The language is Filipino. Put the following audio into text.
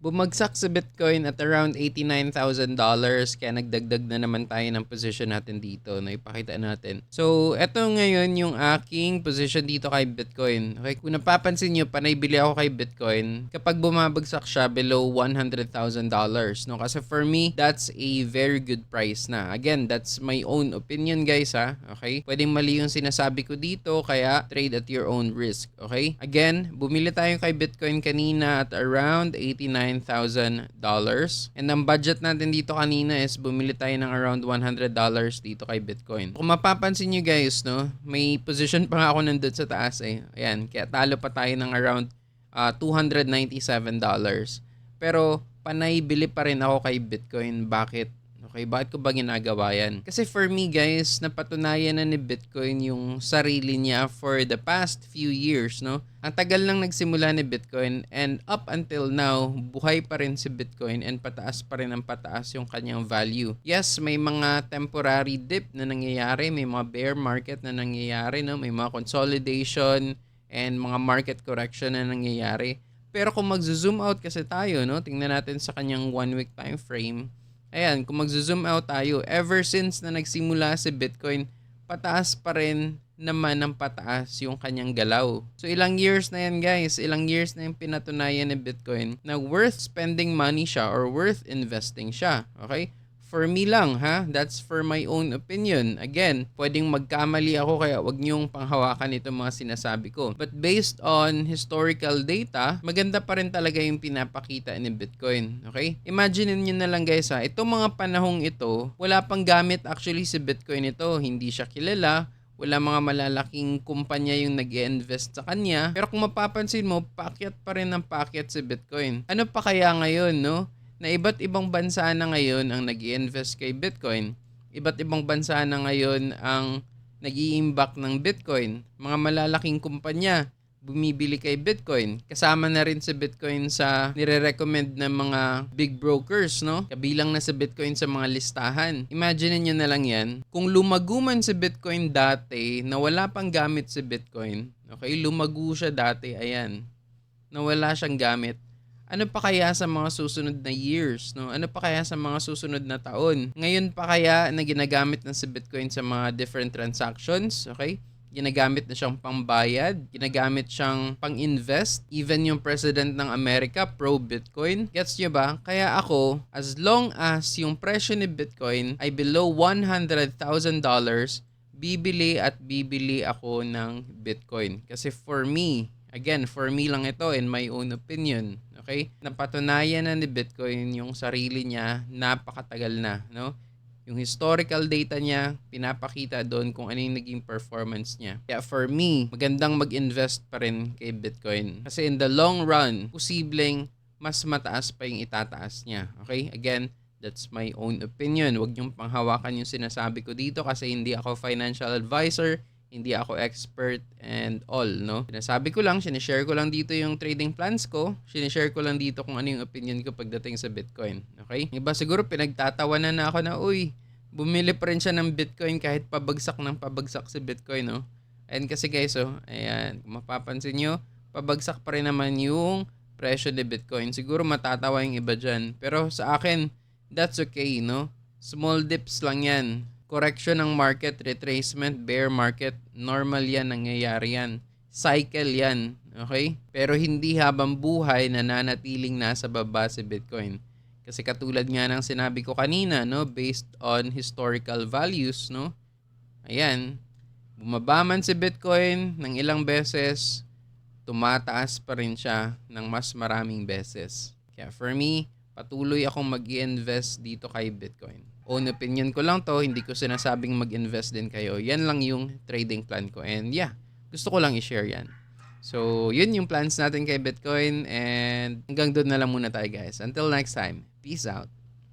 Bumagsak sa Bitcoin at around $89,000 kaya nagdagdag na naman tayo ng position natin dito na ipakita natin. So, eto ngayon yung aking position dito kay Bitcoin. Okay, kung napapansin nyo, panay bili ako kay Bitcoin kapag bumabagsak siya below $100,000. No? Kasi for me, that's a very good price na. Again, that's my own opinion guys ha. Okay? Pwedeng mali yung sinasabi ko dito kaya trade at your own risk. Okay? Again, bumili tayo kay Bitcoin kanina at around $89,000. And ang budget natin dito kanina is bumili tayo ng around $100 dito kay Bitcoin. Kung mapapansin nyo guys, no, may position pa nga ako nandun sa taas eh. Ayan, kaya talo pa tayo ng around $297. Pero panay bili pa rin ako kay Bitcoin. Bakit? Okay, bakit ko ba ginagawa yan? Kasi for me guys, napatunayan na ni Bitcoin yung sarili niya for the past few years, no? Ang tagal lang nagsimula ni Bitcoin and up until now, buhay pa rin si Bitcoin and pataas pa rin ang pataas yung kanyang value. Yes, may mga temporary dip na nangyayari, may mga bear market na nangyayari, no? May mga consolidation and mga market correction na nangyayari. Pero kung mag-zoom out kasi tayo, no? Tingnan natin sa kanyang 1 week time frame. Ayan, kung mag-zoom out tayo, ever since na nagsimula si Bitcoin, pataas pa rin naman ng pataas yung kanyang galaw. So ilang years na yan guys, ilang years na yung pinatunayan ni Bitcoin na worth spending money siya or worth investing siya. Okay? For me lang ha, that's for my own opinion. Again, pwedeng magkamali ako kaya wag niyong panghawakan itong mga sinasabi ko. But based on historical data, maganda pa rin talaga yung pinapakita ni Bitcoin. Okay? Imagine niyo na lang guys ha, itong mga panahong ito, wala pang gamit actually si Bitcoin ito. Hindi siya kilala. Wala mga malalaking kumpanya yung nag-i-invest sa kanya. Pero kung mapapansin mo, paakyat pa rin ng paakyat si Bitcoin. Ano pa kaya ngayon, no? Na iba't ibang bansa na ngayon ang nag-i-invest kay Bitcoin. Iba't ibang bansa na ngayon ang nag-i-imbak ng Bitcoin. Mga malalaking kumpanya bumibili kay Bitcoin. Kasama na rin si Bitcoin sa nire-recommend ng mga big brokers, no? Kabilang na si Bitcoin sa mga listahan. Imagine niyo na lang yan. Kung lumaguman si Bitcoin dati na wala pang gamit si Bitcoin, okay, lumago siya dati, ayan, na wala siyang gamit. Ano pa kaya sa mga susunod na years, no? Ano pa kaya sa mga susunod na taon? Ngayon pa kaya na ginagamit na si Bitcoin sa mga different transactions, okay? Ginagamit na siyang pangbayad, ginagamit siyang pang-invest. Even yung President ng Amerika, pro-Bitcoin. Gets nyo ba? Kaya ako, as long as yung presyo ni Bitcoin ay below $100,000, bibili at bibili ako ng Bitcoin. Kasi for me, again, for me lang ito in my own opinion, okay? Napatunayan na ni Bitcoin yung sarili niya napakatagal na, no? Yung historical data niya, pinapakita doon kung ano yung naging performance niya. Kaya for me, magandang mag-invest pa rin kay Bitcoin. Kasi in the long run, posibleng mas mataas pa yung itataas niya. Okay? Again, that's my own opinion. Huwag niyong panghawakan yung sinasabi ko dito kasi hindi ako financial advisor, hindi ako expert and all, no? Sinasabi ko lang, sinishare ko lang dito yung trading plans ko, sinishare ko lang dito kung ano yung opinion ko pagdating sa Bitcoin, okay? Iba siguro pinagtatawanan na ako na, uy, bumili pa rin siya ng Bitcoin kahit pabagsak ng pabagsak si Bitcoin, no? And kasi guys, oh, ayan, kung mapapansin nyo, pabagsak pa rin naman yung presyo ni Bitcoin. Siguro matatawa yung iba dyan. Pero sa akin, that's okay, no? Small dips lang yan. Correction ng market, retracement, bear market, normal yan, nangyayari yan. Cycle yan, okay? Pero hindi habang buhay na nanatiling nasa baba si Bitcoin. Kasi katulad nga ng sinabi ko kanina, no, based on historical values, no? Ayan, bumaba man si Bitcoin ng ilang beses, tumataas pa rin siya ng mas maraming beses. Kaya for me, patuloy akong mag-i-invest dito kay Bitcoin. Own opinion ko lang to, hindi ko sinasabing mag-invest din kayo. Yan lang yung trading plan ko. And yeah, gusto ko lang i-share yan. So, yun yung plans natin kay Bitcoin and hanggang doon na lang muna tayo guys. Until next time, peace out.